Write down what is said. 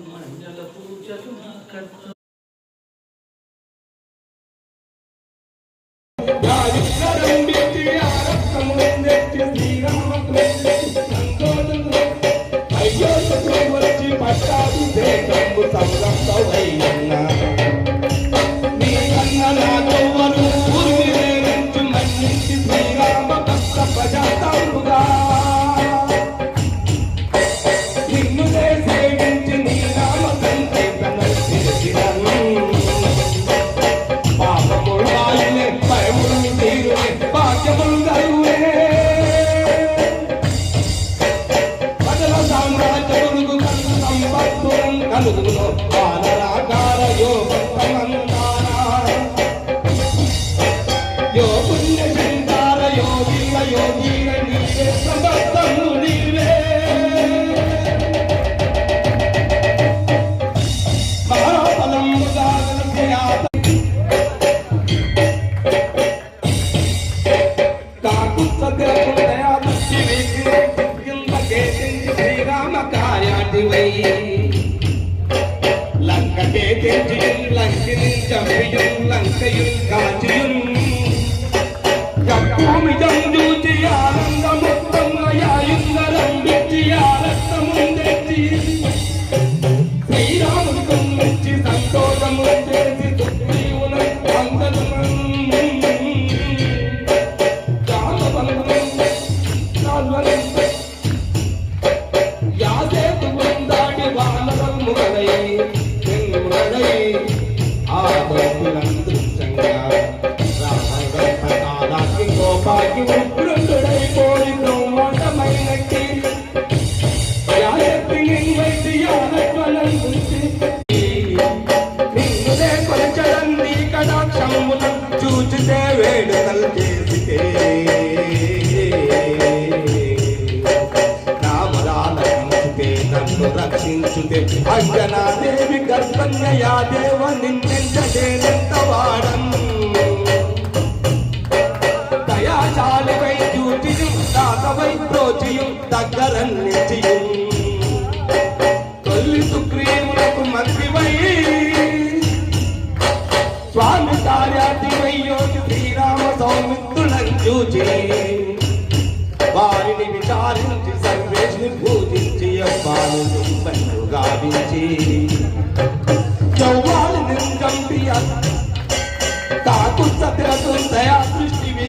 మండల పూజలు కర్త అంజనాదేవి గర్భన్యయా దేవ నిన్నెంతవాడం దయాశాలివై జ్యూతిயும் దాతవై ప్రోచిயும் దగ్గరన్నిచిயும் తొల్లి సుగ్రీవులకు మంత్రివై స్వామి కార్యార్థివై యోగి శ్రీరామ సౌమిత్రులను చూచి వారిని విచారించి సర్వేష్ని పూజించి అవ్వాలను గావించి చౌవాలిని చంపి తాకు సత్యసు దయాసు